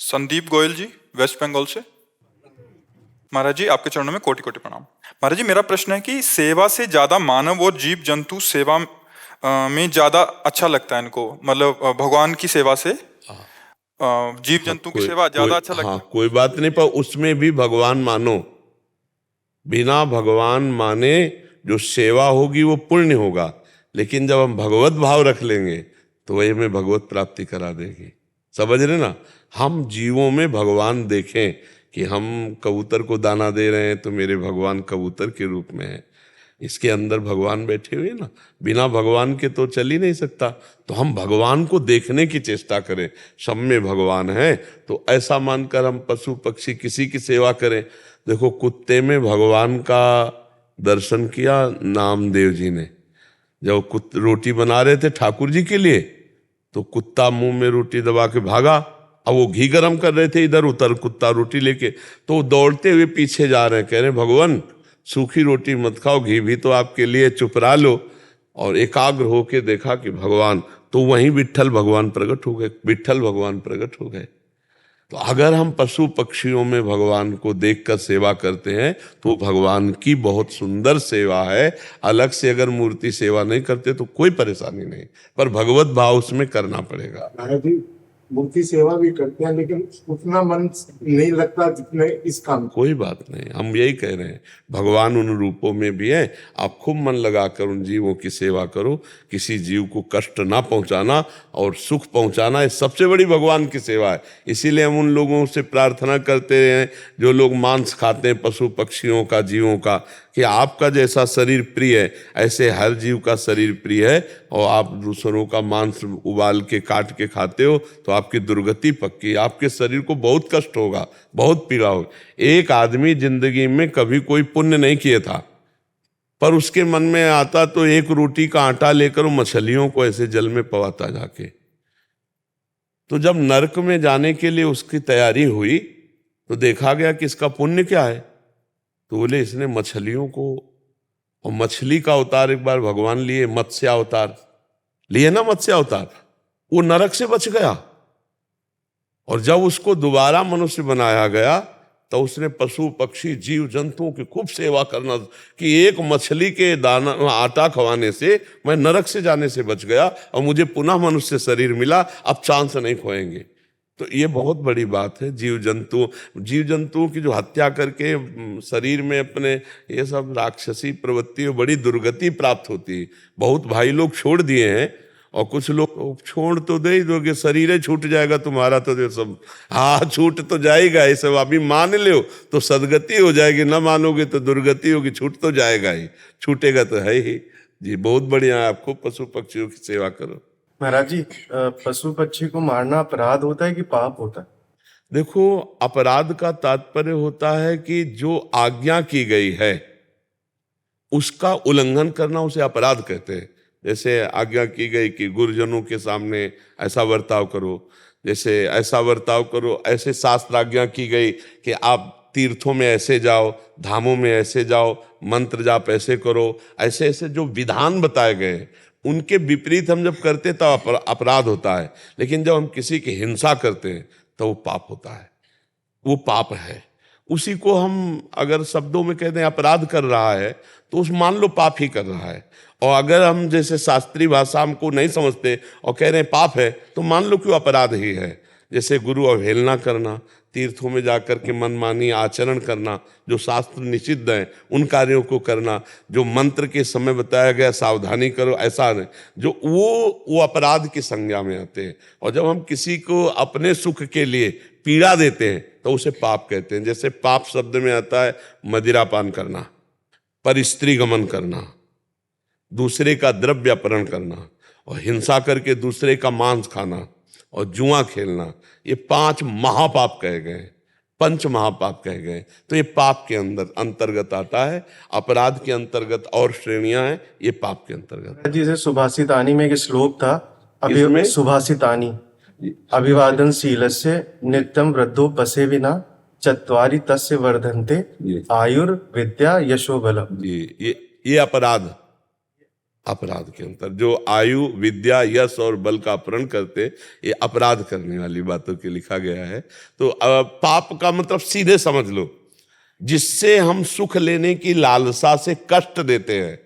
संदीप गोयल जी, waste Bengal से। महाराज जी, आपके चरणों में कोटि कोटि प्रणाम। महाराज जी, मेरा प्रश्न है कि सेवा से ज्यादा मानव और जीव जंतु सेवा में ज्यादा अच्छा लगता है इनको, मतलब भगवान की सेवा से जीव हाँ, जंतु की सेवा ज्यादा अच्छा लगता हाँ, है। कोई बात नहीं, पर उसमें भी भगवान मानो। बिना भगवान माने जो सेवा होगी वो पुण्य होगा, लेकिन जब हम भगवत भाव रख लेंगे तो वही हमें भगवत प्राप्ति करा देगी। समझ रहे ना? हम जीवों में भगवान देखें कि हम कबूतर को दाना दे रहे हैं तो मेरे भगवान कबूतर के रूप में है, इसके अंदर भगवान बैठे हुए ना। बिना भगवान के तो चल ही नहीं सकता। तो हम भगवान को देखने की चेष्टा करें, सब में भगवान है, तो ऐसा मानकर हम पशु पक्षी किसी की सेवा करें। देखो, कुत्ते में भगवान का दर्शन किया नामदेव जी ने। जब रोटी बना रहे थे ठाकुर जी के लिए, तो कुत्ता मुंह में रोटी दबा के भागा। अब वो घी गरम कर रहे थे, इधर उधर कुत्ता रोटी लेके, तो दौड़ते हुए पीछे जा रहे हैं, कह रहे भगवान सूखी रोटी मत खाओ, घी भी तो आपके लिए, चुप रह लो। और एकाग्र होके देखा कि भगवान, तो वहीं विट्ठल भगवान प्रकट हो गए, विट्ठल भगवान प्रकट हो गए। तो अगर हम पशु पक्षियों में भगवान को देखकर सेवा करते हैं तो भगवान की बहुत सुंदर सेवा है। अलग से अगर मूर्ति सेवा नहीं करते तो कोई परेशानी नहीं, पर भगवत भाव उसमें करना पड़ेगा। महाराज जी, मूर्ति सेवा भी करते हैं लेकिन उतना मन नहीं लगता जितने इस काम। कोई बात नहीं, हम यही कह रहे हैं, भगवान उन रूपों में भी है। आप खूब मन लगाकर उन जीवों की सेवा करो, किसी जीव को कष्ट ना पहुंचाना और सुख पहुंचाना, ये सबसे बड़ी भगवान की सेवा है। इसीलिए हम उन लोगों से प्रार्थना करते हैं जो लोग मांस खाते हैं, पशु पक्षियों का, जीवों का, कि आपका जैसा शरीर प्रिय है ऐसे हर जीव का शरीर प्रिय है, और आप दूसरों का मांस उबाल के काट के खाते हो तो आपकी दुर्गति पक्की, आपके शरीर को बहुत कष्ट होगा, बहुत पीड़ा होगी। एक आदमी जिंदगी में कभी कोई पुण्य नहीं किया था, पर उसके मन में आता तो एक रोटी का आटा लेकर वो मछलियों को ऐसे जल में पवाता जाके। तो जब नरक में जाने के लिए उसकी तैयारी हुई तो देखा गया कि इसका पुण्य क्या है, तो बोले इसने मछलियों को, और मछली का अवतार एक बार भगवान लिए, मत्स्य अवतार लिए ना, मत्स्य अवतार, वो नरक से बच गया। और जब उसको दोबारा मनुष्य बनाया गया तो उसने पशु पक्षी जीव जंतुओं की खूब सेवा करना, कि एक मछली के दाना आटा खवाने से मैं नरक से जाने से बच गया और मुझे पुनः मनुष्य शरीर मिला, अब चांस नहीं खोएंगे। तो ये बहुत बड़ी बात है। जीव जंतुओं की जो हत्या करके शरीर में अपने, ये सब राक्षसी प्रवृत्ति, बड़ी दुर्गति प्राप्त होती है। बहुत भाई लोग छोड़ दिए हैं, और कुछ लोग छोड़ तो दे ही दोगे, शरीर ही छूट जाएगा तुम्हारा तो ये सब, हाँ छूट तो जाएगा, ये सब अभी मान लो तो सदगति हो जाएगी, ना मानोगे तो दुर्गति होगी, छूट तो जाएगा ही, छूटेगा तो है ही। जी बहुत बढ़िया, आपको पशु पक्षियों की सेवा करो। महाराज जी, पशु पक्षी को मारना अपराध होता है कि पाप होता है? देखो, अपराध का तात्पर्य होता है कि जो आज्ञा की गई है उसका उल्लंघन करना, उसे अपराध कहते हैं। जैसे आज्ञा की गई कि गुरुजनों के सामने ऐसा बर्ताव करो, जैसे ऐसा बर्ताव करो, ऐसे शास्त्र आज्ञा की गई कि आप तीर्थों में ऐसे जाओ, धामों में ऐसे जाओ, मंत्र जाप ऐसे करो, ऐसे ऐसे जो विधान बताए गए उनके विपरीत हम जब करते तो अपराध होता है। लेकिन जब हम किसी की हिंसा करते हैं तो वो पाप होता है, वो पाप है। उसी को हम अगर शब्दों में कहते हैं अपराध कर रहा है तो उस मान लो पाप ही कर रहा है। और अगर हम जैसे शास्त्रीय भाषा हमको नहीं समझते और कह रहे हैं पाप है, तो मान लो कि अपराध ही है। जैसे गुरु अवहेलना करना, तीर्थों में जाकर के मनमानी आचरण करना, जो शास्त्र निषिद्ध हैं उन कार्यों को करना, जो मंत्र के समय बताया गया सावधानी करो ऐसा नहीं, जो वो अपराध की संज्ञा में आते हैं। और जब हम किसी को अपने सुख के लिए पीड़ा देते हैं तो उसे पाप कहते हैं। जैसे पाप शब्द में आता है मदिरापान करना, पर स्त्री गमन करना, दूसरे का द्रव्य अपहरण करना, और हिंसा करके दूसरे का मांस खाना, और जुआ खेलना, ये 5 महापाप कहे गए, पंच महापाप कहे गए। तो ये पाप के अंदर अंतर्गत आता है, अपराध के अंतर्गत और श्रेणियां हैं, ये पाप के अंतर्गत। जैसे सुभाषितानी में एक श्लोक था, इसमें सुभाषितानी, अभिवादनशीलस्य नित्यं वृद्धो पसे विना चत्वारि तस्य वर्धन्ते आयुर्विद्या यशो बलम्। ये अपराध, अपराध के अंतर जो आयु विद्या यश और बल का अपहरण करते, ये अपराध करने वाली बातों के लिखा गया है। तो पाप का मतलब सीधे समझ लो, जिससे हम सुख लेने की लालसा से कष्ट देते हैं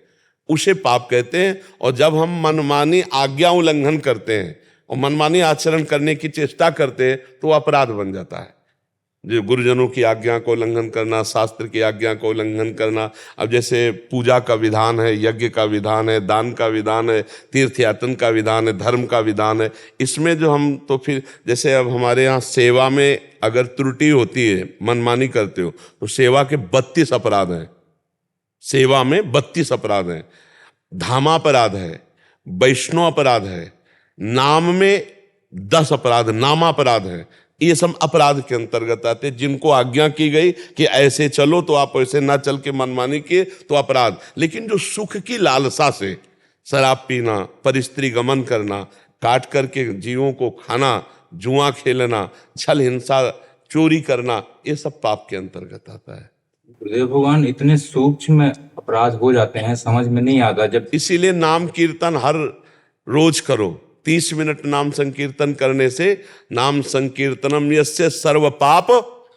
उसे पाप कहते हैं। और जब हम मनमानी आज्ञा उल्लंघन करते हैं और मनमानी आचरण करने की चेष्टा करते हैं तो अपराध बन जाता है। जो गुरुजनों की आज्ञा को उल्लंघन करना, शास्त्र की आज्ञा को उल्लंघन करना। अब जैसे पूजा का विधान है, यज्ञ का विधान है, दान का विधान है, तीर्थ यातन का विधान है, धर्म का विधान है, इसमें जो हम तो फिर जैसे अब हमारे यहाँ सेवा में अगर त्रुटि होती है, मनमानी करते हो, तो सेवा के 32 अपराध हैं। सेवा में 32 अपराध हैं। धामापराध है, वैष्णव अपराध है, नाम में 10 अपराध नामापराध है। ये सब अपराध के अंतर्गत आते। जिनको आज्ञा की गई कि ऐसे चलो तो आप ऐसे ना चल के मनमानी किए तो अपराध। लेकिन जो सुख की लालसा से शराब पीना, परिस्त्री गमन करना, काट करके जीवों को खाना, जुआ खेलना, छल हिंसा, चोरी करना, ये सब पाप के अंतर्गत आता है। गुरुदेव भगवान, इतने सूक्ष्म अपराध हो जाते हैं, समझ में नहीं आता। जब इसीलिए नाम कीर्तन हर रोज करो। 30 मिनट नाम संकीर्तन करने से नाम संकीर्तनम यस्य सर्व पाप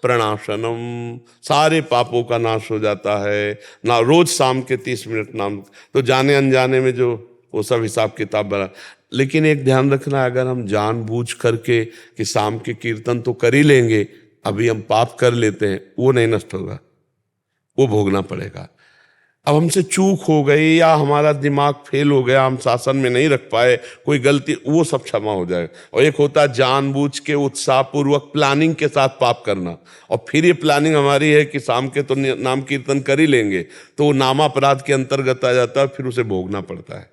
प्रणाशनम, सारे पापों का नाश हो जाता है ना। रोज शाम के 30 मिनट नाम, तो जाने अनजाने में जो वो सब हिसाब किताब बना। लेकिन एक ध्यान रखना, अगर हम जानबूझ करके कि शाम के कीर्तन तो कर ही लेंगे, अभी हम पाप कर लेते हैं, वो नहीं नष्ट होगा, वो भोगना पड़ेगा। अब हमसे चूक हो गई या हमारा दिमाग फेल हो गया, हम शासन में नहीं रख पाए, कोई गलती, वो सब क्षमा हो जाएगा। और एक होता है जानबूझ के उत्साहपूर्वक प्लानिंग के साथ पाप करना, और फिर ये प्लानिंग हमारी है कि शाम के तो नाम कीर्तन कर ही लेंगे, तो वो नामापराध के अंतर्गत आ जाता है, फिर उसे भोगना पड़ता है।